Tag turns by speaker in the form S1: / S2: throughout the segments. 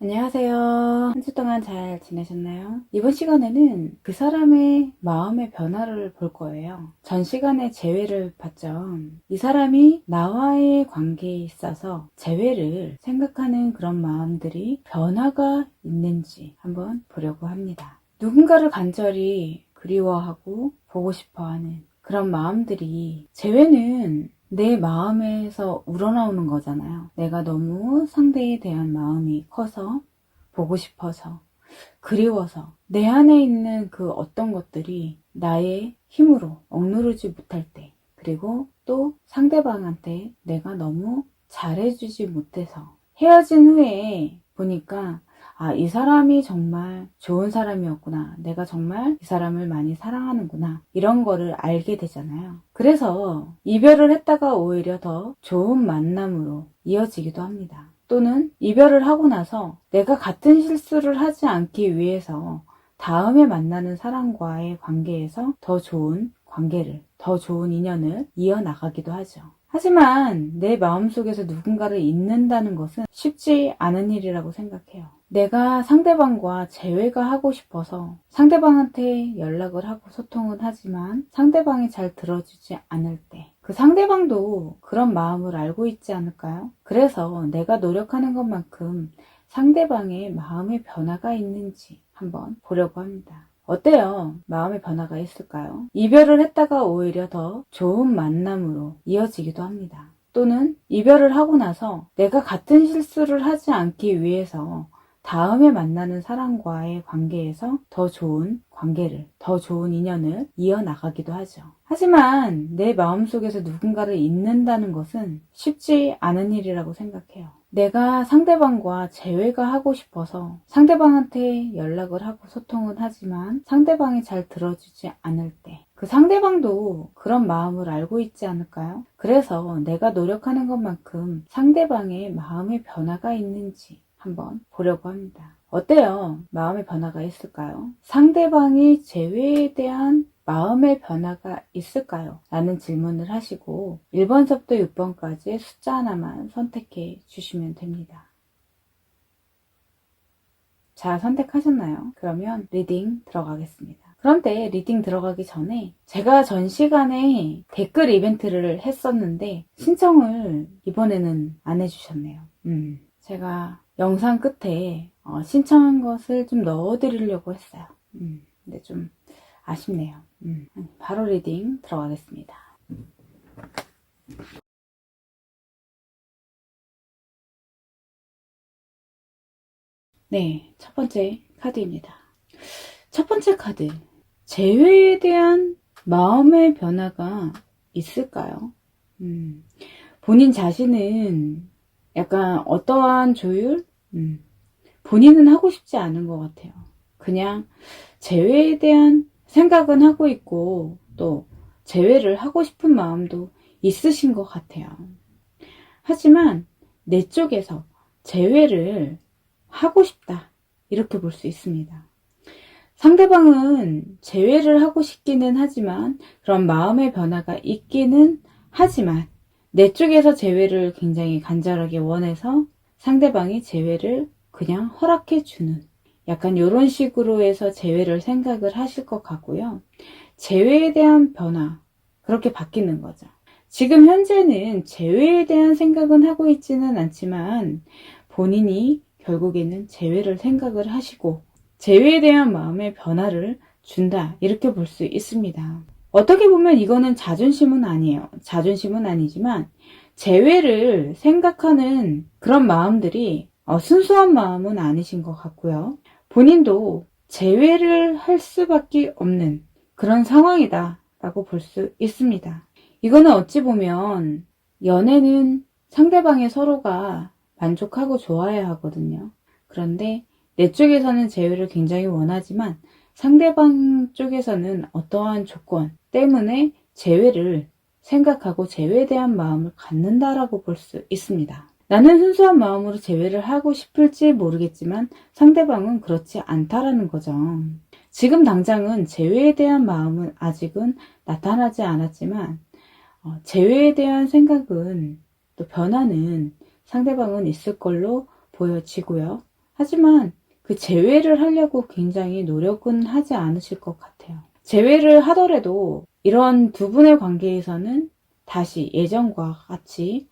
S1: 안녕하세요. 한 주 동안 잘 지내셨나요? 이번 시간에는 그 사람의 마음의 변화를 볼 거예요. 전 시간에 재회를 봤죠. 이 사람이 나와의 관계에 있어서 재회를 생각하는 그런 마음들이 변화가 있는지 한번 보려고 합니다. 누군가를 간절히 그리워하고 보고 싶어하는 그런 마음들이, 재회는 내 마음에서 우러나오는 거잖아요. 내가 너무 상대에 대한 마음이 커서, 보고 싶어서, 그리워서 내 안에 있는 그 어떤 것들이 나의 힘으로 억누르지 못할 때, 그리고 또 상대방한테 내가 너무 잘해주지 못해서 헤어진 후에 보니까, 이 사람이 정말 좋은 사람이었구나. 내가 정말 이 사람을 많이 사랑하는구나. 이런 거를 알게 되잖아요. 그래서 이별을 했다가 오히려 더 좋은 만남으로 이어지기도 합니다. 또는 이별을 하고 나서 내가 같은 실수를 하지 않기 위해서 다음에 만나는 사람과의 관계에서 더 좋은 관계를, 더 좋은 인연을 이어나가기도 하죠. 하지만 내 마음속에서 누군가를 잊는다는 것은 쉽지 않은 일이라고 생각해요. 내가 상대방과 재회가 하고 싶어서 상대방한테 연락을 하고 소통은 하지만 상대방이 잘 들어주지 않을 때, 그 상대방도 그런 마음을 알고 있지 않을까요? 그래서 내가 노력하는 것만큼 상대방의 마음의 변화가 있는지 한번 보려고 합니다. 어때요? 마음의 변화가 있을까요? 이별을 했다가 오히려 더 좋은 만남으로 이어지기도 합니다. 또는 이별을 하고 나서 내가 같은 실수를 하지 않기 위해서 다음에 만나는 사람과의 관계에서 더 좋은 관계를, 더 좋은 인연을 이어나가기도 하죠. 하지만 내 마음속에서 누군가를 잊는다는 것은 쉽지 않은 일이라고 생각해요. 내가 상대방과 재회가 하고 싶어서 상대방한테 연락을 하고 소통은 하지만 상대방이 잘 들어주지 않을 때, 그 상대방도 그런 마음을 알고 있지 않을까요? 그래서 내가 노력하는 것만큼 상대방의 마음의 변화가 있는지 한번 보려고 합니다. 어때요? 마음의 변화가 있을까요? 상대방이 재회에 대한 마음의 변화가 있을까요? 라는 질문을 하시고 1번서부터 6번까지 숫자 하나만 선택해 주시면 됩니다. 자, 선택하셨나요? 그러면 리딩 들어가겠습니다. 그런데 리딩 들어가기 전에 제가 전 시간에 댓글 이벤트를 했었는데 신청을 이번에는 안 해주셨네요. 제가 영상 끝에 신청한 것을 좀 넣어드리려고 했어요. 근데 좀 아쉽네요. 바로 리딩 들어가겠습니다. 네, 첫 번째 카드입니다. 첫 번째 카드, 재회에 대한 마음의 변화가 있을까요? 본인 자신은 약간 어떠한 조율? 본인은 하고 싶지 않은 것 같아요. 그냥 재회에 대한 생각은 하고 있고 또 재회를 하고 싶은 마음도 있으신 것 같아요. 하지만 내 쪽에서 재회를 하고 싶다, 이렇게 볼 수 있습니다. 상대방은 재회를 하고 싶기는 하지만 그런 마음의 변화가 있기는 하지만 내 쪽에서 재회를 굉장히 간절하게 원해서 상대방이 재회를 그냥 허락해주는, 약간 이런 식으로 해서 재회를 생각을 하실 것 같고요. 재회에 대한 변화, 그렇게 바뀌는 거죠. 지금 현재는 재회에 대한 생각은 하고 있지는 않지만 본인이 결국에는 재회를 생각을 하시고 재회에 대한 마음의 변화를 준다, 이렇게 볼 수 있습니다. 어떻게 보면 이거는 자존심은 아니에요. 자존심은 아니지만 재회를 생각하는 그런 마음들이 순수한 마음은 아니신 것 같고요. 본인도 재회를 할 수밖에 없는 그런 상황이다 라고 볼 수 있습니다. 이거는 어찌 보면 연애는 상대방의 서로가 만족하고 좋아야 하거든요. 그런데 내 쪽에서는 재회를 굉장히 원하지만 상대방 쪽에서는 어떠한 조건 때문에 재회를 생각하고 재회에 대한 마음을 갖는다라고 볼 수 있습니다. 나는 순수한 마음으로 재회를 하고 싶을지 모르겠지만 상대방은 그렇지 않다라는 거죠. 지금 당장은 재회에 대한 마음은 아직은 나타나지 않았지만 재회에 대한 생각은, 또 변화는 상대방은 있을 걸로 보여지고요. 하지만 그 제외를 하려고 굉장히 노력은 하지 않으실 것 같아요. 제외를 하더라도 이런 두 분의 관계에서는 다시 예전과 같이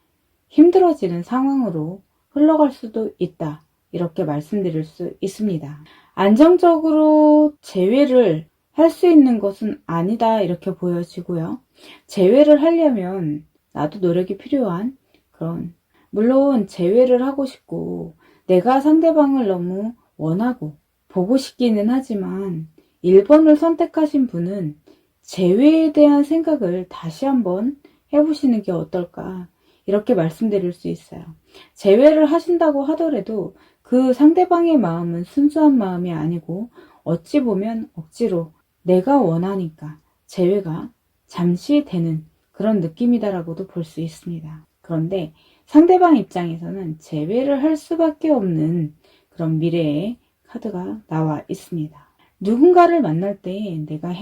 S1: 힘들어지는 상황으로 흘러갈 수도 있다. 이렇게 말씀드릴 수 있습니다. 안정적으로 재회를 할 수 있는 것은 아니다. 이렇게 보여지고요. 재회를 하려면 나도 노력이 필요한 그런, 물론 재회를 하고 싶고 내가 상대방을 너무 원하고 보고 싶기는 하지만 1번을 선택하신 분은 재회에 대한 생각을 다시 한번 해보시는 게 어떨까 이렇게 말씀드릴 수 있어요. 재회를 하신다고 하더라도 그 상대방의 마음은 순수한 마음이 아니고 어찌 보면 억지로 내가 원하니까 재회가 잠시 되는 그런 느낌이다라고도 볼 수 있습니다. 그런데 상대방 입장에서는 재회를 할 수밖에 없는 그런 미래의 카드가 나와 있습니다. 누군가를 만날 때 내가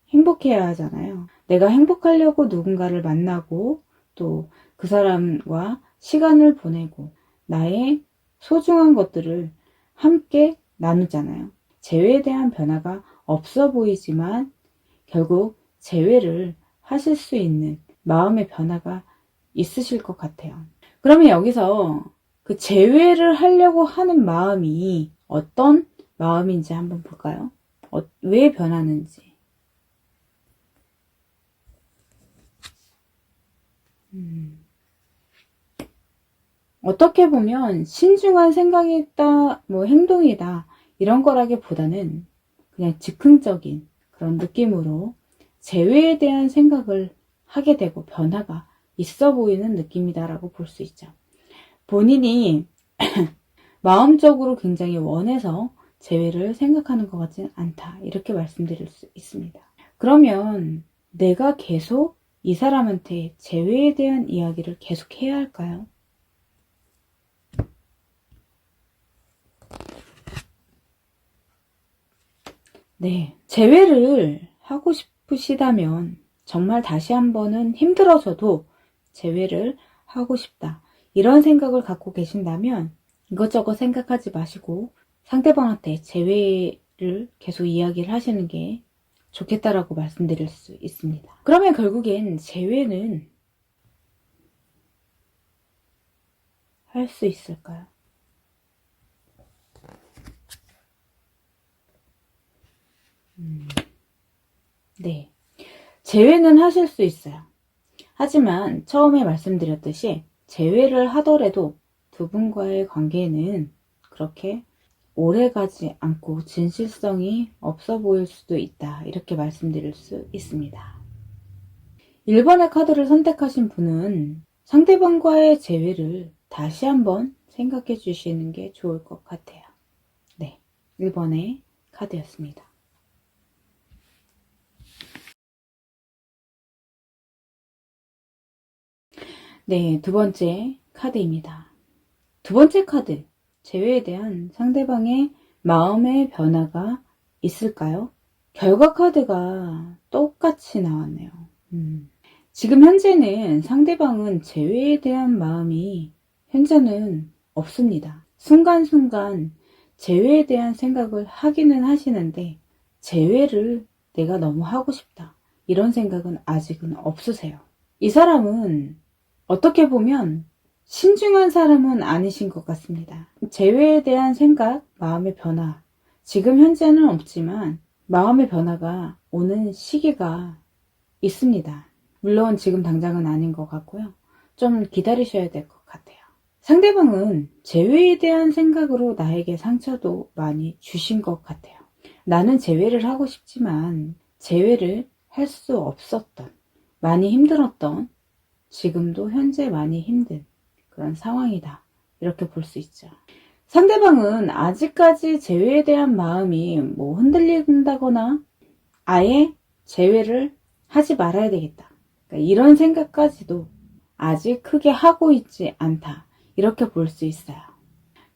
S1: 행복해야 하잖아요. 내가 행복하려고 누군가를 만나고 또 그 사람과 시간을 보내고 나의 소중한 것들을 함께 나누잖아요. 재회에 대한 변화가 없어 보이지만 결국 재회를 하실 수 있는 마음의 변화가 있으실 것 같아요. 그러면 여기서 그 재회를 하려고 하는 마음이 어떤 마음인지 한번 볼까요? 왜 변하는지. 어떻게 보면 신중한 생각이다, 행동이다 이런 거라기보다는 그냥 즉흥적인 그런 느낌으로 재회에 대한 생각을 하게 되고 변화가 있어 보이는 느낌이다라고 볼 수 있죠. 본인이 마음적으로 굉장히 원해서 재회를 생각하는 것 같지는 않다 이렇게 말씀드릴 수 있습니다. 그러면 내가 계속 이 사람한테 재회에 대한 이야기를 계속 해야 할까요? 네, 재회를 하고 싶으시다면 정말 다시 한번은 힘들어져도 재회를 하고 싶다. 이런 생각을 갖고 계신다면 이것저것 생각하지 마시고 상대방한테 재회를 계속 이야기를 하시는 게 좋겠다라고 말씀드릴 수 있습니다. 그러면 결국엔 재회는 할 수 있을까요? 네, 재회는 하실 수 있어요. 하지만 처음에 말씀드렸듯이 재회를 하더라도 두 분과의 관계는 그렇게 오래가지 않고 진실성이 없어 보일 수도 있다. 이렇게 말씀드릴 수 있습니다. 1번의 카드를 선택하신 분은 상대방과의 재회를 다시 한번 생각해 주시는 게 좋을 것 같아요. 네, 1번의 카드였습니다. 네, 두 번째 카드입니다. 두 번째 카드, 재회에 대한 상대방의 마음의 변화가 있을까요? 결과 카드가 똑같이 나왔네요. 지금 현재는 상대방은 재회에 대한 마음이 현재는 없습니다. 순간순간 재회에 대한 생각을 하기는 하시는데 재회를 내가 너무 하고 싶다 이런 생각은 아직은 없으세요. 이 사람은 어떻게 보면 신중한 사람은 아니신 것 같습니다. 재회에 대한 생각, 마음의 변화 지금 현재는 없지만 마음의 변화가 오는 시기가 있습니다. 물론 지금 당장은 아닌 것 같고요. 좀 기다리셔야 될 것 같아요. 상대방은 재회에 대한 생각으로 나에게 상처도 많이 주신 것 같아요. 나는 재회를 하고 싶지만 재회를 할 수 없었던, 많이 힘들었던, 지금도 현재 많이 힘든 그런 상황이다. 이렇게 볼 수 있죠. 상대방은 아직까지 재회에 대한 마음이 흔들린다거나 아예 재회를 하지 말아야 되겠다. 그러니까 이런 생각까지도 아직 크게 하고 있지 않다. 이렇게 볼 수 있어요.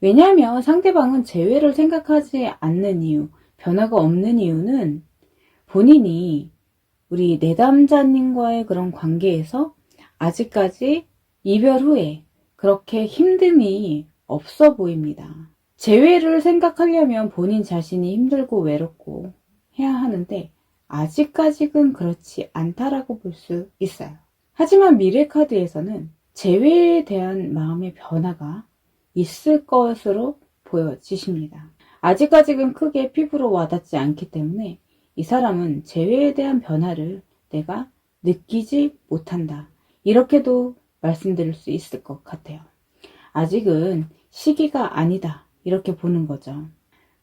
S1: 왜냐하면 상대방은 재회를 생각하지 않는 이유, 변화가 없는 이유는 본인이 우리 내담자님과의 그런 관계에서 아직까지 이별 후에 그렇게 힘듦이 없어 보입니다. 재회를 생각하려면 본인 자신이 힘들고 외롭고 해야 하는데 아직까지는 그렇지 않다라고 볼 수 있어요. 하지만 미래 카드에서는 재회에 대한 마음의 변화가 있을 것으로 보여지십니다. 아직까지는 크게 피부로 와닿지 않기 때문에 이 사람은 재회에 대한 변화를 내가 느끼지 못한다. 이렇게도 말씀드릴 수 있을 것 같아요. 아직은 시기가 아니다. 이렇게 보는 거죠.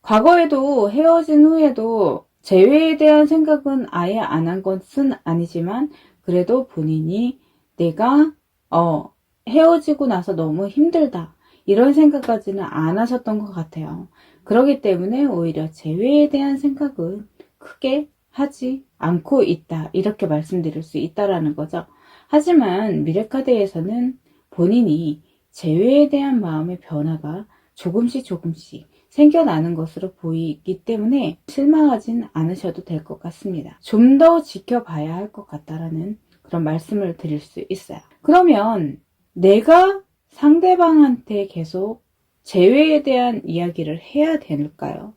S1: 과거에도 헤어진 후에도 재회에 대한 생각은 아예 안 한 것은 아니지만 그래도 본인이 내가 헤어지고 나서 너무 힘들다. 이런 생각까지는 안 하셨던 것 같아요. 그렇기 때문에 오히려 재회에 대한 생각은 크게 하지 않고 있다. 이렇게 말씀드릴 수 있다라는 거죠. 하지만 미래카드에서는 본인이 재회에 대한 마음의 변화가 조금씩 생겨나는 것으로 보이기 때문에 실망하진 않으셔도 될 것 같습니다. 좀 더 지켜봐야 할 것 같다라는 그런 말씀을 드릴 수 있어요. 그러면 내가 상대방한테 계속 재회에 대한 이야기를 해야 될까요?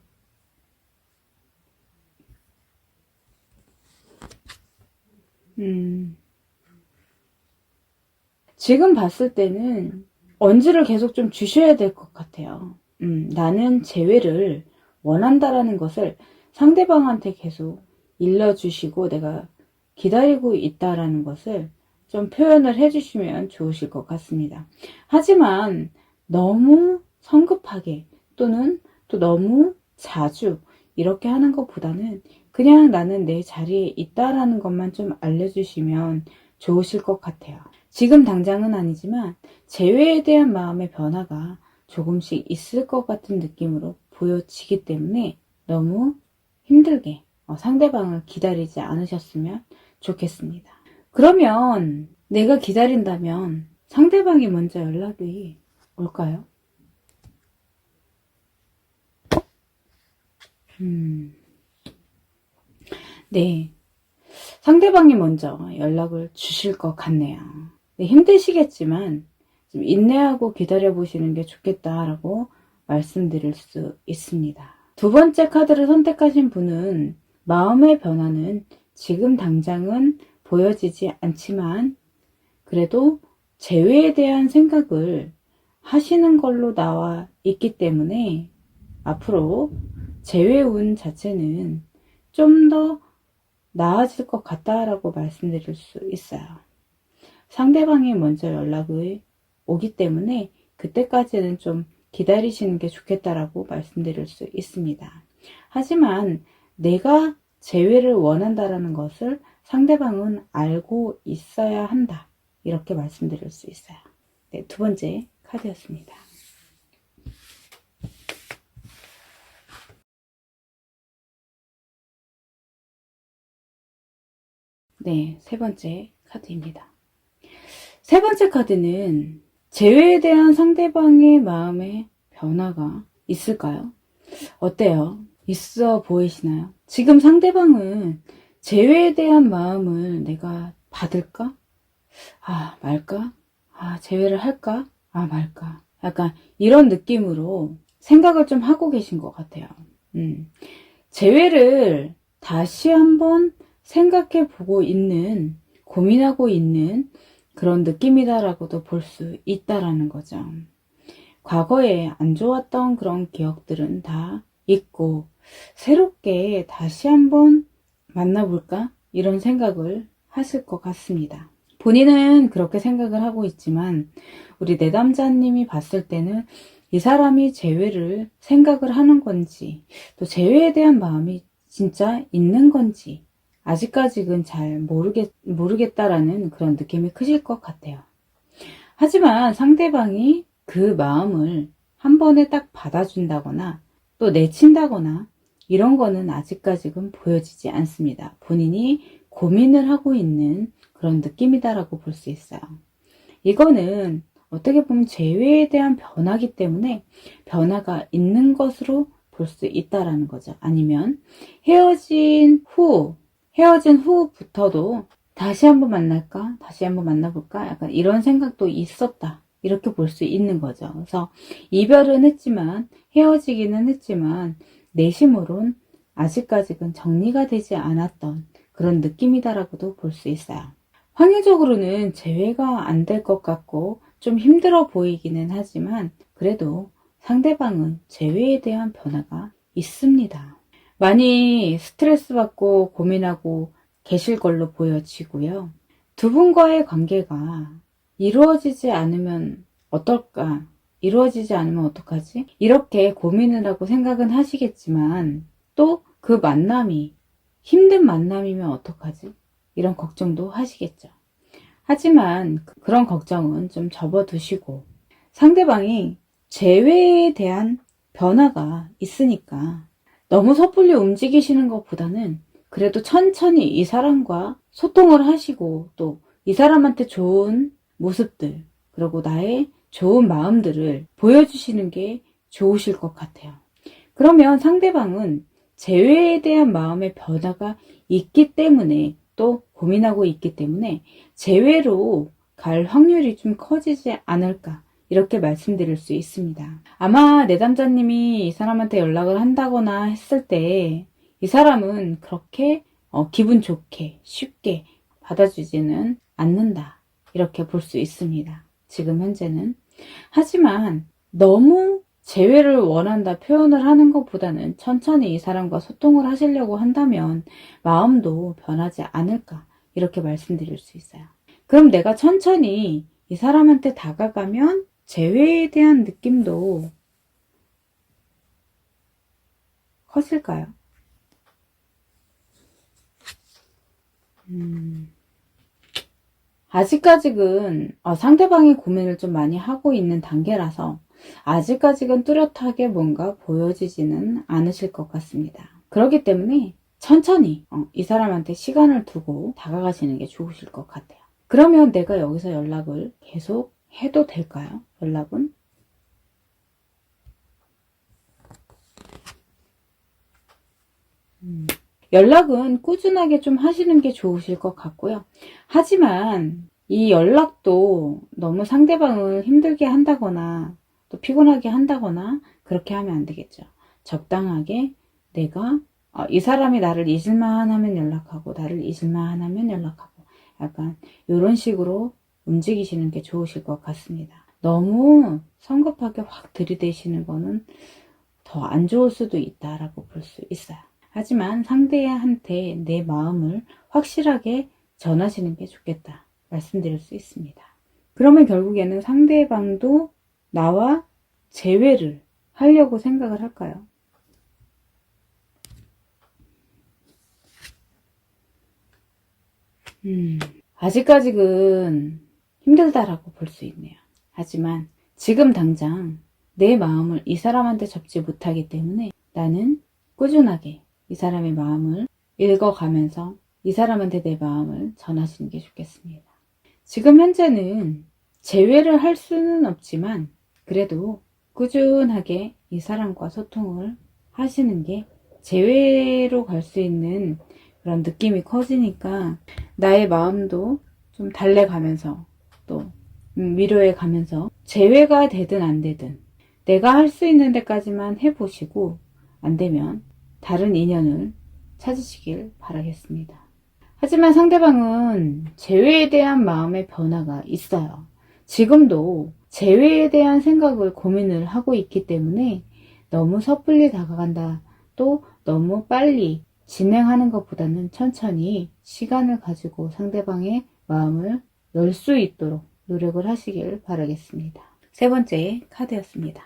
S1: 지금 봤을 때는 언지를 계속 좀 주셔야 될 것 같아요. 나는 재회를 원한다라는 것을 상대방한테 계속 일러주시고 내가 기다리고 있다라는 것을 좀 표현을 해주시면 좋으실 것 같습니다. 하지만 너무 성급하게 또는 또 너무 자주 이렇게 하는 것보다는 그냥 나는 내 자리에 있다라는 것만 좀 알려주시면 좋으실 것 같아요. 지금 당장은 아니지만 재회에 대한 마음의 변화가 조금씩 있을 것 같은 느낌으로 보여지기 때문에 너무 힘들게 상대방을 기다리지 않으셨으면 좋겠습니다. 그러면 내가 기다린다면 상대방이 먼저 연락이 올까요? 네, 상대방이 먼저 연락을 주실 것 같네요. 네, 힘드시겠지만 좀 인내하고 기다려보시는 게 좋겠다라고 말씀드릴 수 있습니다. 두 번째 카드를 선택하신 분은 마음의 변화는 지금 당장은 보여지지 않지만 그래도 재회에 대한 생각을 하시는 걸로 나와 있기 때문에 앞으로 재회 운 자체는 좀 더 나아질 것 같다라고 말씀드릴 수 있어요. 상대방이 먼저 연락이 오기 때문에 그때까지는 좀 기다리시는 게 좋겠다라고 말씀드릴 수 있습니다. 하지만 내가 재회를 원한다라는 것을 상대방은 알고 있어야 한다. 이렇게 말씀드릴 수 있어요. 네, 두 번째 카드였습니다. 네, 세 번째 카드입니다. 세 번째 카드는 재회에 대한 상대방의 마음의 변화가 있을까요? 어때요? 있어 보이시나요? 지금 상대방은 재회에 대한 마음을 내가 받을까? 말까? 재회를 할까? 말까? 약간 이런 느낌으로 생각을 좀 하고 계신 것 같아요. 재회를 다시 한번 생각해 보고 있는, 고민하고 있는 그런 느낌이다라고도 볼 수 있다라는 거죠. 과거에 안 좋았던 그런 기억들은 다 잊고 새롭게 다시 한번 만나볼까? 이런 생각을 하실 것 같습니다. 본인은 그렇게 생각을 하고 있지만 우리 내담자님이 봤을 때는 이 사람이 재회를 생각을 하는 건지 또 재회에 대한 마음이 진짜 있는 건지 아직까지는 잘 모르겠다라는 그런 느낌이 크실 것 같아요. 하지만 상대방이 그 마음을 한 번에 딱 받아준다거나 또 내친다거나 이런 거는 아직까지는 보여지지 않습니다. 본인이 고민을 하고 있는 그런 느낌이다라고 볼 수 있어요. 이거는 어떻게 보면 재회에 대한 변화기 때문에 변화가 있는 것으로 볼 수 있다라는 거죠. 아니면 헤어진 후부터도 다시 한번 만날까? 다시 한번 만나볼까? 약간 이런 생각도 있었다. 이렇게 볼 수 있는 거죠. 그래서 이별은 했지만, 헤어지기는 했지만 내심으론 아직까지는 정리가 되지 않았던 그런 느낌이다라고도 볼 수 있어요. 확률적으로는 재회가 안 될 것 같고 좀 힘들어 보이기는 하지만 그래도 상대방은 재회에 대한 변화가 있습니다. 많이 스트레스 받고 고민하고 계실 걸로 보여지고요. 두 분과의 관계가 이루어지지 않으면 어떨까? 이루어지지 않으면 어떡하지? 이렇게 고민을 하고 생각은 하시겠지만 또 그 만남이 힘든 만남이면 어떡하지? 이런 걱정도 하시겠죠. 하지만 그런 걱정은 좀 접어두시고 상대방이 재회에 대한 변화가 있으니까 너무 섣불리 움직이시는 것보다는 그래도 천천히 이 사람과 소통을 하시고 또 이 사람한테 좋은 모습들 그리고 나의 좋은 마음들을 보여주시는 게 좋으실 것 같아요. 그러면 상대방은 재회에 대한 마음의 변화가 있기 때문에 또 고민하고 있기 때문에 재회로 갈 확률이 좀 커지지 않을까 이렇게 말씀드릴 수 있습니다. 아마 내담자님이 이 사람한테 연락을 한다거나 했을 때 이 사람은 그렇게 기분 좋게 쉽게 받아주지는 않는다 이렇게 볼 수 있습니다. 지금 현재는. 하지만 너무 재회를 원한다 표현을 하는 것보다는 천천히 이 사람과 소통을 하시려고 한다면 마음도 변하지 않을까 이렇게 말씀드릴 수 있어요. 그럼 내가 천천히 이 사람한테 다가가면 재회에 대한 느낌도 커질까요? 아직까지는 상대방이 고민을 좀 많이 하고 있는 단계라서 아직까지는 뚜렷하게 뭔가 보여지지는 않으실 것 같습니다. 그렇기 때문에 천천히 이 사람한테 시간을 두고 다가가시는 게 좋으실 것 같아요. 그러면 내가 여기서 연락을 계속 해도 될까요? 연락은? 연락은 꾸준하게 좀 하시는 게 좋으실 것 같고요. 하지만 이 연락도 너무 상대방을 힘들게 한다거나 또 피곤하게 한다거나 그렇게 하면 안 되겠죠. 적당하게 내가 이 사람이 나를 잊을만 하면 연락하고 나를 잊을만 하면 연락하고 약간 이런 식으로 움직이시는 게 좋으실 것 같습니다. 너무 성급하게 확 들이대시는 거는 더 안 좋을 수도 있다라고 볼 수 있어요. 하지만 상대한테 내 마음을 확실하게 전하시는 게 좋겠다 말씀드릴 수 있습니다. 그러면 결국에는 상대방도 나와 재회를 하려고 생각을 할까요? 아직까지는 힘들다라고 볼 수 있네요. 하지만 지금 당장 내 마음을 이 사람한테 접지 못하기 때문에 나는 꾸준하게 이 사람의 마음을 읽어가면서 이 사람한테 내 마음을 전하시는 게 좋겠습니다. 지금 현재는 재회를 할 수는 없지만 그래도 꾸준하게 이 사람과 소통을 하시는 게 재회로 갈 수 있는 그런 느낌이 커지니까 나의 마음도 좀 달래가면서 또 위로해 가면서 재회가 되든 안 되든 내가 할 수 있는 데까지만 해보시고 안 되면 다른 인연을 찾으시길 바라겠습니다. 하지만 상대방은 재회에 대한 마음의 변화가 있어요. 지금도 재회에 대한 생각을 고민을 하고 있기 때문에 너무 섣불리 다가간다 또 너무 빨리 진행하는 것보다는 천천히 시간을 가지고 상대방의 마음을 열 수 있도록 노력을 하시길 바라겠습니다. 세 번째 카드였습니다.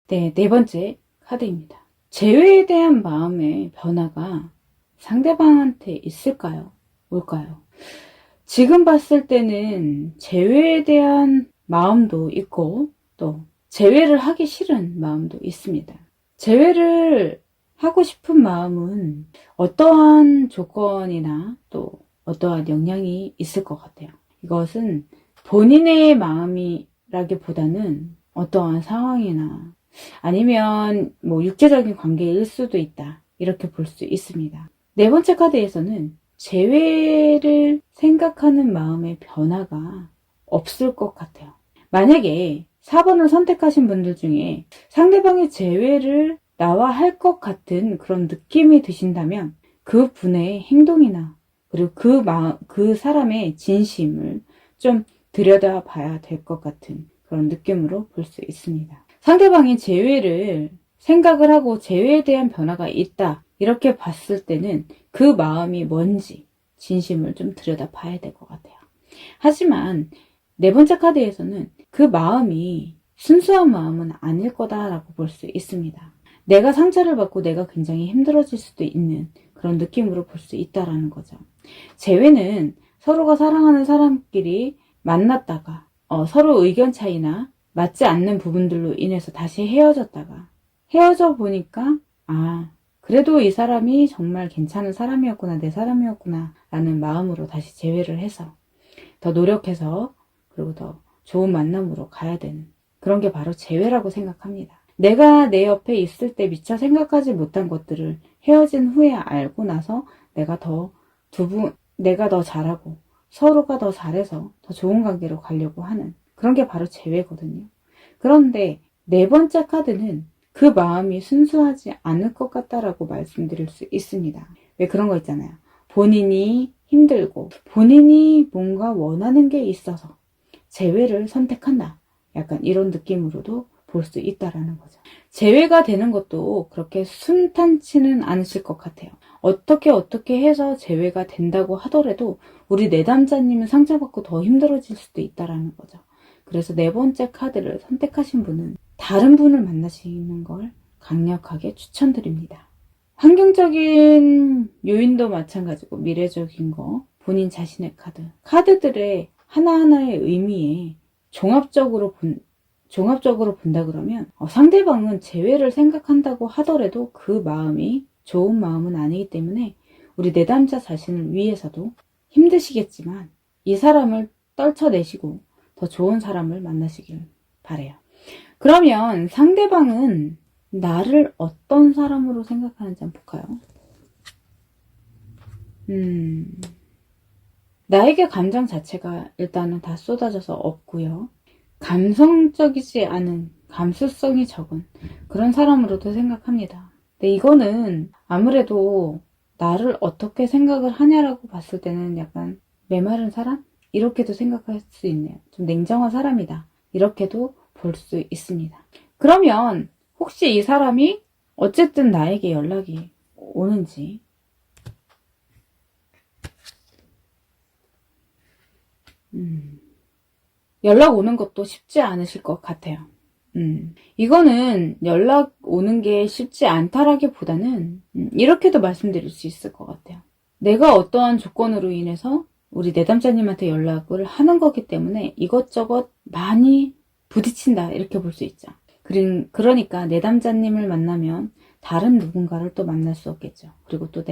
S1: 네, 네 번째 카드입니다. 재회에 대한 마음의 변화가 상대방한테 있을까요? 올까요? 지금 봤을 때는 재회에 대한 마음도 있고 또 재회를 하기 싫은 마음도 있습니다. 재회를 하고 싶은 마음은 어떠한 조건이나 또 어떠한 영향이 있을 것 같아요. 이것은 본인의 마음이라기보다는 어떠한 상황이나 아니면 뭐 육체적인 관계일 수도 있다 이렇게 볼 수 있습니다. 네 번째 카드에서는 재회를 생각하는 마음의 변화가 없을 것 같아요. 만약에 4번을 선택하신 분들 중에 상대방의 재회를 나와 할 것 같은 그런 느낌이 드신다면 그 분의 행동이나 그리고 그 사람의 진심을 좀 들여다봐야 될 것 같은 그런 느낌으로 볼 수 있습니다. 상대방이 재회를 생각을 하고 재회에 대한 변화가 있다 이렇게 봤을 때는 그 마음이 뭔지 진심을 좀 들여다봐야 될 것 같아요. 하지만 네 번째 카드에서는 그 마음이 순수한 마음은 아닐 거다라고 볼 수 있습니다. 내가 상처를 받고 내가 굉장히 힘들어질 수도 있는 그런 느낌으로 볼 수 있다라는 거죠. 재회는 서로가 사랑하는 사람끼리 만났다가 서로 의견 차이나 맞지 않는 부분들로 인해서 다시 헤어졌다가 헤어져 보니까 그래도 이 사람이 정말 괜찮은 사람이었구나, 내 사람이었구나 라는 마음으로 다시 재회를 해서 더 노력해서 그리고 더 좋은 만남으로 가야 되는 그런 게 바로 재회라고 생각합니다. 내가 내 옆에 있을 때 미처 생각하지 못한 것들을 헤어진 후에 알고 나서 내가 더 잘하고 서로가 더 잘해서 더 좋은 관계로 가려고 하는 그런 게 바로 재회거든요. 그런데 네 번째 카드는 그 마음이 순수하지 않을 것 같다라고 말씀드릴 수 있습니다. 왜 그런 거 있잖아요. 본인이 힘들고 본인이 뭔가 원하는 게 있어서 재회를 선택한다. 약간 이런 느낌으로도 볼 수 있다라는 거죠. 재회가 되는 것도 그렇게 순탄치는 않으실 것 같아요. 어떻게 해서 재회가 된다고 하더라도 우리 내담자님은 상처받고 더 힘들어질 수도 있다라는 거죠. 그래서 네 번째 카드를 선택하신 분은 다른 분을 만나시는 걸 강력하게 추천드립니다. 환경적인 요인도 마찬가지고 미래적인 거, 본인 자신의 카드들의 하나하나의 의미에 종합적으로 본다 그러면 상대방은 재회를 생각한다고 하더라도 그 마음이 좋은 마음은 아니기 때문에 우리 내담자 자신을 위해서도 힘드시겠지만 이 사람을 떨쳐내시고 더 좋은 사람을 만나시길 바래요. 그러면 상대방은 나를 어떤 사람으로 생각하는지 한번 볼까요? 나에게 감정 자체가 일단은 다 쏟아져서 없고요. 감성적이지 않은, 감수성이 적은 그런 사람으로도 생각합니다. 근데 이거는 아무래도 나를 어떻게 생각을 하냐라고 봤을 때는 약간 메마른 사람? 이렇게도 생각할 수 있네요. 좀 냉정한 사람이다. 이렇게도 볼 수 있습니다. 그러면 혹시 이 사람이 어쨌든 나에게 연락이 오는지 연락 오는 것도 쉽지 않으실 것 같아요. 이거는 연락 오는 게 쉽지 않다라기보다는 이렇게도 말씀드릴 수 있을 것 같아요. 내가 어떠한 조건으로 인해서 우리 내담자님한테 연락을 하는 거기 때문에 이것저것 많이 부딪힌다 이렇게 볼 수 있죠. 그러니까 내담자님을 만나면 다른 누군가를 또 만날 수 없겠죠. 그리고 또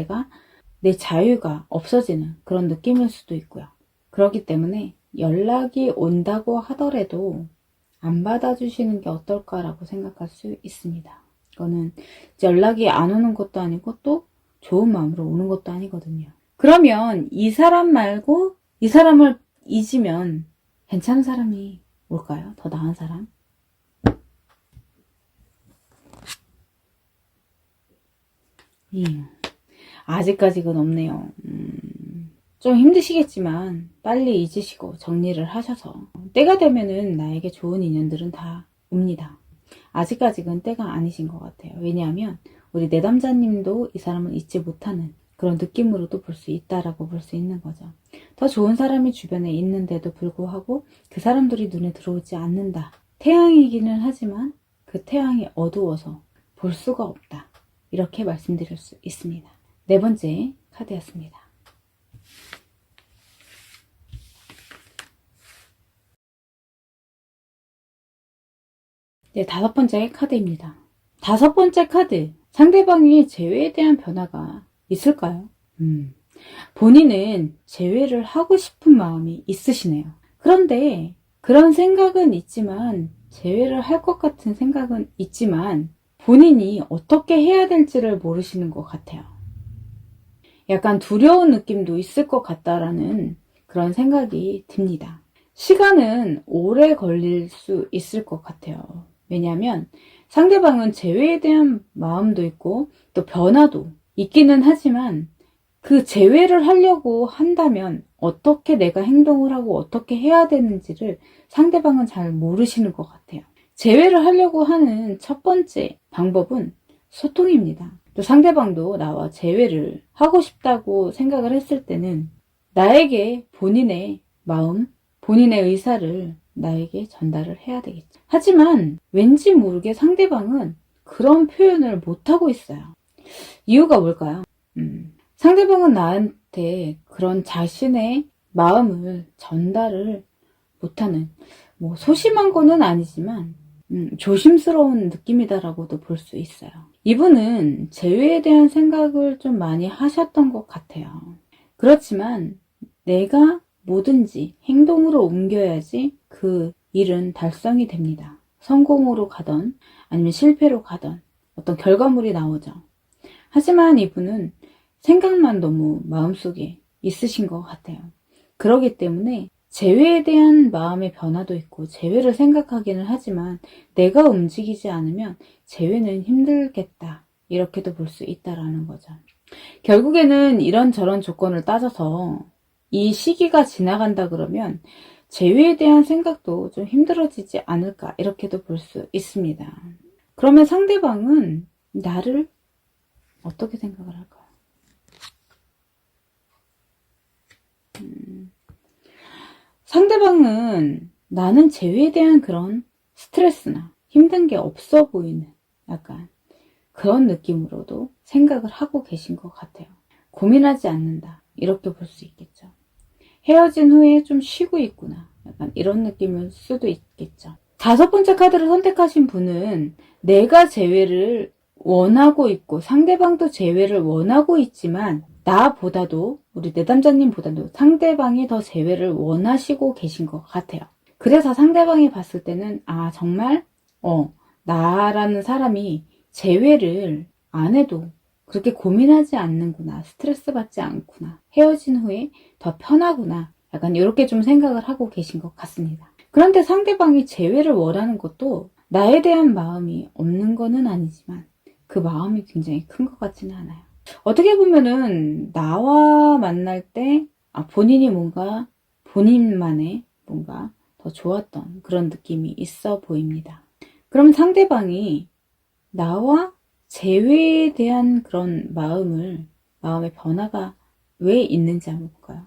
S1: 내 자유가 없어지는 그런 느낌일 수도 있고요. 그렇기 때문에 연락이 온다고 하더라도 안 받아주시는 게 어떨까라고 생각할 수 있습니다. 이거는 연락이 안 오는 것도 아니고 또 좋은 마음으로 오는 것도 아니거든요. 그러면 이 사람 말고 이 사람을 잊으면 괜찮은 사람이 올까요? 더 나은 사람? 아직까지 그건 없네요. 좀 힘드시겠지만 빨리 잊으시고 정리를 하셔서 때가 되면은 나에게 좋은 인연들은 다 옵니다. 아직까지는 때가 아니신 것 같아요. 왜냐하면 우리 내담자님도 이 사람을 잊지 못하는 그런 느낌으로도 볼 수 있다라고 볼 수 있는 거죠. 더 좋은 사람이 주변에 있는데도 불구하고 그 사람들이 눈에 들어오지 않는다. 태양이기는 하지만 그 태양이 어두워서 볼 수가 없다. 이렇게 말씀드릴 수 있습니다. 네 번째 카드였습니다. 네, 다섯 번째 카드입니다. 다섯 번째 카드. 상대방이 재회에 대한 변화가 있을까요? 본인은 재회를 하고 싶은 마음이 있으시네요. 그런데 그런 생각은 있지만 재회를 할 것 같은 생각은 있지만 본인이 어떻게 해야 될지를 모르시는 것 같아요. 약간 두려운 느낌도 있을 것 같다라는 그런 생각이 듭니다. 시간은 오래 걸릴 수 있을 것 같아요. 왜냐하면 상대방은 재회에 대한 마음도 있고 또 변화도 있기는 하지만 그 재회를 하려고 한다면 어떻게 내가 행동을 하고 어떻게 해야 되는지를 상대방은 잘 모르시는 것 같아요. 재회를 하려고 하는 첫 번째 방법은 소통입니다. 또 상대방도 나와 재회를 하고 싶다고 생각을 했을 때는 나에게 본인의 마음, 본인의 의사를 나에게 전달을 해야 되겠죠. 하지만 왠지 모르게 상대방은 그런 표현을 못하고 있어요. 이유가 뭘까요? 상대방은 나한테 그런 자신의 마음을 전달을 못하는, 뭐 소심한 거는 아니지만 조심스러운 느낌이다라고도 볼 수 있어요. 이분은 재회에 대한 생각을 좀 많이 하셨던 것 같아요. 그렇지만 내가 뭐든지 행동으로 옮겨야지 그 일은 달성이 됩니다. 성공으로 가던 아니면 실패로 가던 어떤 결과물이 나오죠. 하지만 이분은 생각만 너무 마음속에 있으신 것 같아요. 그러기 때문에 재회에 대한 마음의 변화도 있고 재회를 생각하기는 하지만 내가 움직이지 않으면 재회는 힘들겠다, 이렇게도 볼 수 있다라는 거죠. 결국에는 이런저런 조건을 따져서 이 시기가 지나간다 그러면 재회에 대한 생각도 좀 힘들어지지 않을까, 이렇게도 볼 수 있습니다. 그러면 상대방은 나를 어떻게 생각을 할까요? 상대방은 나는 재회에 대한 그런 스트레스나 힘든 게 없어 보이는 약간 그런 느낌으로도 생각을 하고 계신 것 같아요. 고민하지 않는다, 이렇게 볼 수 있겠죠. 헤어진 후에 좀 쉬고 있구나, 약간 이런 느낌일 수도 있겠죠. 5번째 카드를 선택하신 분은 내가 재회를 원하고 있고 상대방도 재회를 원하고 있지만 나보다도, 우리 내담자님보다도 상대방이 더 재회를 원하시고 계신 것 같아요. 그래서 상대방이 봤을 때는 아, 정말 나라는 사람이 재회를 안 해도 그렇게 고민하지 않는구나, 스트레스 받지 않구나, 헤어진 후에 더 편하구나, 약간 이렇게 좀 생각을 하고 계신 것 같습니다. 그런데 상대방이 재회를 원하는 것도 나에 대한 마음이 없는 거는 아니지만 그 마음이 굉장히 큰 것 같지는 않아요. 어떻게 보면은 나와 만날 때 본인이 뭔가 본인만의 뭔가 더 좋았던 그런 느낌이 있어 보입니다. 그럼 상대방이 나와 재회에 대한 그런 마음의 변화가 왜 있는지 한번 볼까요?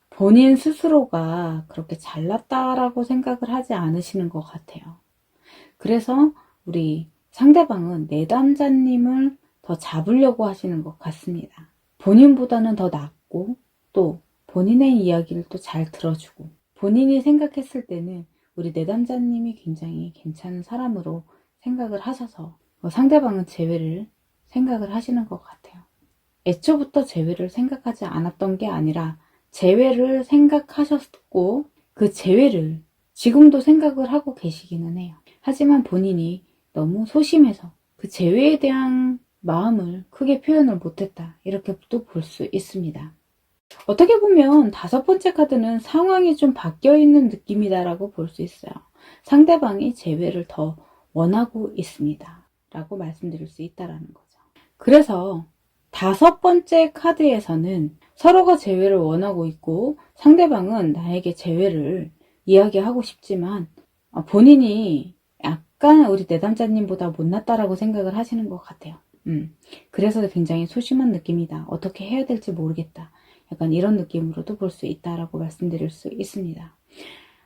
S1: 본인 스스로가 그렇게 잘났다라고 생각을 하지 않으시는 것 같아요. 그래서 우리 상대방은 내담자님을 더 잡으려고 하시는 것 같습니다. 본인보다는 더 낫고 또 본인의 이야기를 또 잘 들어주고, 본인이 생각했을 때는 우리 내담자님이 굉장히 괜찮은 사람으로 생각을 하셔서 상대방은 재회를 생각을 하시는 것 같아요. 애초부터 재회를 생각하지 않았던 게 아니라 재회를 생각하셨고 그 재회를 지금도 생각을 하고 계시기는 해요. 하지만 본인이 너무 소심해서 그 재회에 대한 마음을 크게 표현을 못했다, 이렇게 또 볼 수 있습니다. 어떻게 보면 5번째 카드는 상황이 좀 바뀌어 있는 느낌이다라고 볼 수 있어요. 상대방이 재회를 더 원하고 있습니다 라고 말씀드릴 수 있다라는 거죠. 그래서 5번째 카드에서는 서로가 재회를 원하고 있고 상대방은 나에게 재회를 이야기하고 싶지만 본인이 약간 우리 내담자님보다 못났다라고 생각을 하시는 것 같아요. 그래서 굉장히 소심한 느낌이다, 어떻게 해야 될지 모르겠다, 약간 이런 느낌으로도 볼 수 있다라고 말씀드릴 수 있습니다.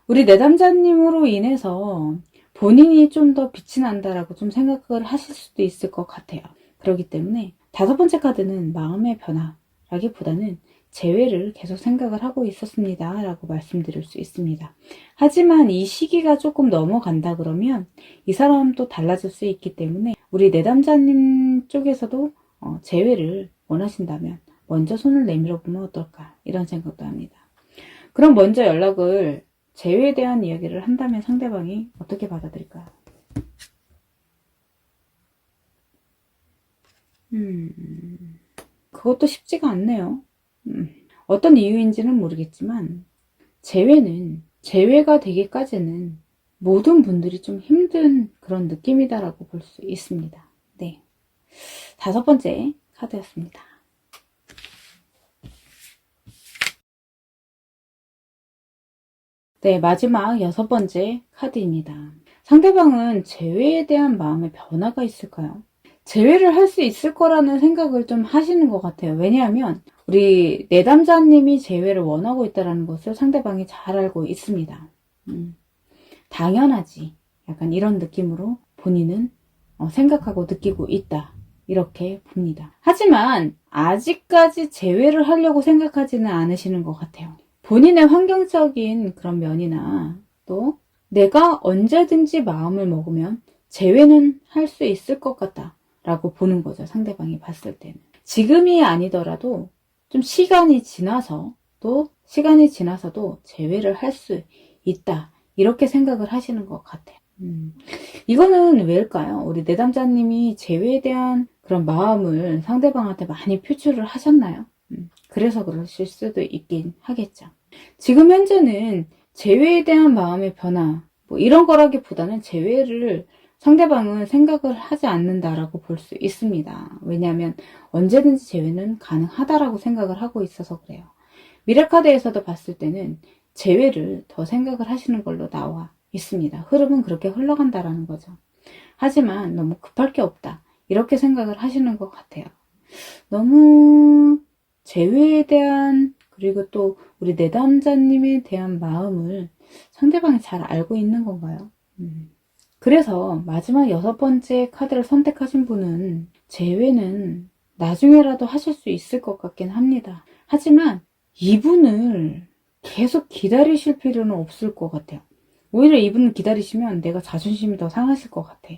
S1: 우리 내담자님으로 인해서 본인이 좀 더 빛이 난다라고 좀 생각을 하실 수도 있을 것 같아요. 그렇기 때문에 5번째 카드는 마음의 변화라기보다는 재회를 계속 생각을 하고 있었습니다 라고 말씀드릴 수 있습니다. 하지만 이 시기가 조금 넘어간다 그러면 이 사람도 달라질 수 있기 때문에 우리 내담자님 쪽에서도 재회를 원하신다면 먼저 손을 내밀어 보면 어떨까, 이런 생각도 합니다. 그럼 먼저 연락을, 재회에 대한 이야기를 한다면 상대방이 어떻게 받아들일까요? 그것도 쉽지가 않네요. 어떤 이유인지는 모르겠지만 재회가 되기까지는 모든 분들이 좀 힘든 그런 느낌이다라고 볼 수 있습니다. 네. 5번째 카드였습니다. 네, 마지막 6번째 카드입니다. 상대방은 재회에 대한 마음의 변화가 있을까요? 재회를 할 수 있을 거라는 생각을 좀 하시는 것 같아요. 왜냐하면 우리 내담자님이 재회를 원하고 있다는 것을 상대방이 잘 알고 있습니다. 당연하지. 약간 이런 느낌으로 본인은 생각하고 느끼고 있다. 이렇게 봅니다. 하지만 아직까지 재회를 하려고 생각하지는 않으시는 것 같아요. 본인의 환경적인 그런 면이나 또 내가 언제든지 마음을 먹으면 재회는 할 수 있을 것 같다 라고 보는 거죠. 상대방이 봤을 때는. 지금이 아니더라도 좀 시간이 지나서도 재회를 할 수 있다 이렇게 생각을 하시는 것 같아요. 이거는 왜일까요? 우리 내담자님이 재회에 대한 그런 마음을 상대방한테 많이 표출을 하셨나요? 그래서 그러실 수도 있긴 하겠죠. 지금 현재는 재회에 대한 마음의 변화 뭐 이런 거라기보다는 재회를 상대방은 생각을 하지 않는다라고 볼 수 있습니다. 왜냐하면 언제든지 재회는 가능하다라고 생각을 하고 있어서 그래요. 미래카드에서도 봤을 때는 재회를 더 생각을 하시는 걸로 나와 있습니다. 흐름은 그렇게 흘러간다라는 거죠. 하지만 너무 급할 게 없다 이렇게 생각을 하시는 것 같아요. 너무 재회에 대한 그리고 또 우리 내담자님에 대한 마음을 상대방이 잘 알고 있는 건가요? 그래서 마지막 6번째 카드를 선택하신 분은 재회는 나중에라도 하실 수 있을 것 같긴 합니다. 하지만 이분을 계속 기다리실 필요는 없을 것 같아요. 오히려 이분을 기다리시면 내가 자존심이 더 상하실 것 같아.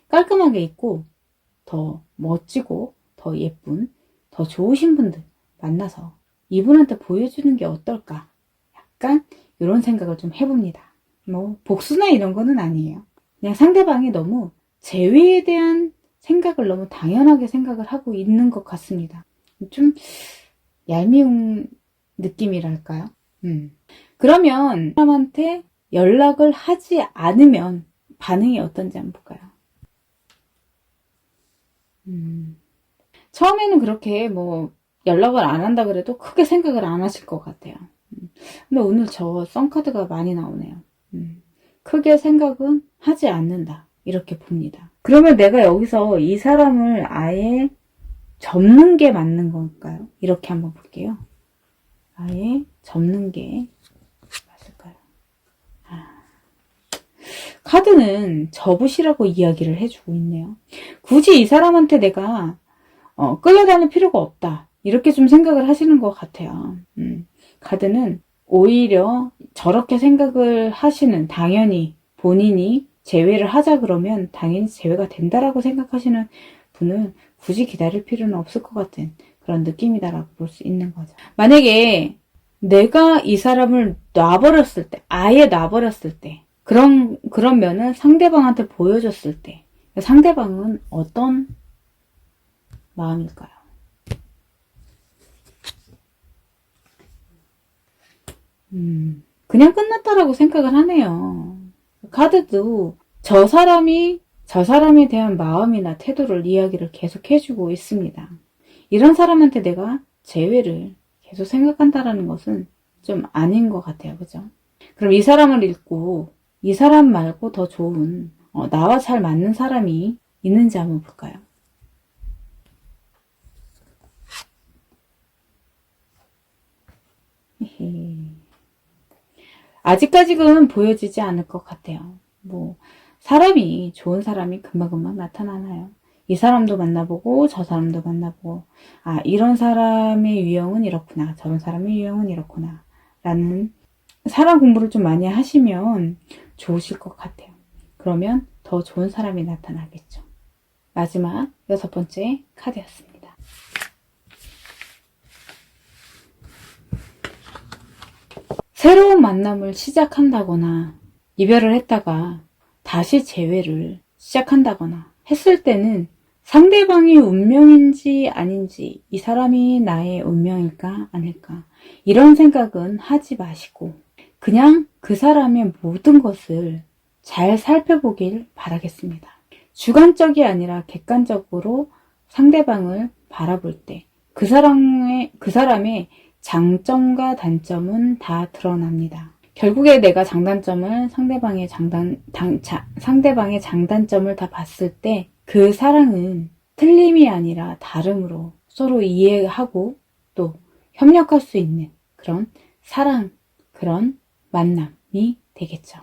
S1: 깔끔하게 입고 더 멋지고 더 예쁜 더 좋으신 분들 만나서 이분한테 보여주는 게 어떨까? 약간 이런 생각을 좀 해봅니다. 뭐 복수나 이런 거는 아니에요. 그냥 상대방이 너무 재회에 대한 생각을 너무 당연하게 생각을 하고 있는 것 같습니다. 좀 얄미운 느낌이랄까요? 그러면 사람한테 연락을 하지 않으면 반응이 어떤지 한번 볼까요? 처음에는 그렇게 뭐 연락을 안 한다 그래도 크게 생각을 안 하실 것 같아요. 근데 오늘 저 썬카드가 많이 나오네요. 크게 생각은 하지 않는다 이렇게 봅니다. 그러면 내가 여기서 이 사람을 아예 접는 게 맞는 걸까요? 이렇게 한번 볼게요. 아예 접는 게 맞을까요? 카드는 접으시라고 이야기를 해주고 있네요. 굳이 이 사람한테 내가 끌려다닐 필요가 없다 이렇게 좀 생각을 하시는 것 같아요. 카드는 오히려 저렇게 생각을 하시는 당연히 본인이 재회를 하자 그러면 당연히 재회가 된다라고 생각하시는 분은 굳이 기다릴 필요는 없을 것 같은 그런 느낌이다라고 볼 수 있는 거죠. 만약에 내가 이 사람을 놔버렸을 때 아예 놔버렸을 때 그런 면을 상대방한테 보여줬을 때 상대방은 어떤 마음일까요? 그냥 끝났다라고 생각을 하네요. 카드도 저 사람에 대한 마음이나 태도를 이야기를 계속 해주고 있습니다. 이런 사람한테 내가 재회를 계속 생각한다라는 것은 좀 아닌 것 같아요. 그죠? 그럼 이 사람을 읽고 이 사람 말고 더 좋은 나와 잘 맞는 사람이 있는지 한번 볼까요? 아직까지는 보여지지 않을 것 같아요. 뭐 사람이 좋은 사람이 금방금방 나타나나요? 이 사람도 만나보고 저 사람도 만나보고 이런 사람의 유형은 이렇구나 저런 사람의 유형은 이렇구나 라는 사람 공부를 좀 많이 하시면 좋으실 것 같아요. 그러면 더 좋은 사람이 나타나겠죠. 마지막 6번째 카드였습니다. 새로운 만남을 시작한다거나 이별을 했다가 다시 재회를 시작한다거나 했을 때는 상대방이 운명인지 아닌지, 이 사람이 나의 운명일까 아닐까, 이런 생각은 하지 마시고 그냥 그 사람의 모든 것을 잘 살펴보길 바라겠습니다. 주관적이 아니라 객관적으로 상대방을 바라볼 때 그 사람의 장점과 단점은 다 드러납니다. 결국에 내가 장단점을 상대방의 장단점을 다 봤을 때 그 사랑은 틀림이 아니라 다름으로 서로 이해하고 또 협력할 수 있는 그런 사랑, 그런 만남이 되겠죠.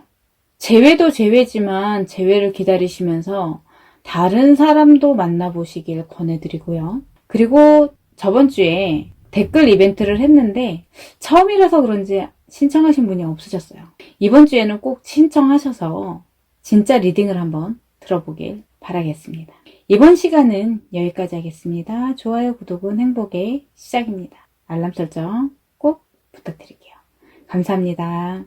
S1: 재회도 재회지만 재회를 기다리시면서 다른 사람도 만나보시길 권해드리고요. 그리고 저번 주에 댓글 이벤트를 했는데 처음이라서 그런지 신청하신 분이 없으셨어요. 이번 주에는 꼭 신청하셔서 진짜 리딩을 한번 들어보길 바라겠습니다. 이번 시간은 여기까지 하겠습니다. 좋아요, 구독은 행복의 시작입니다. 알람 설정 꼭 부탁드릴게요. 감사합니다.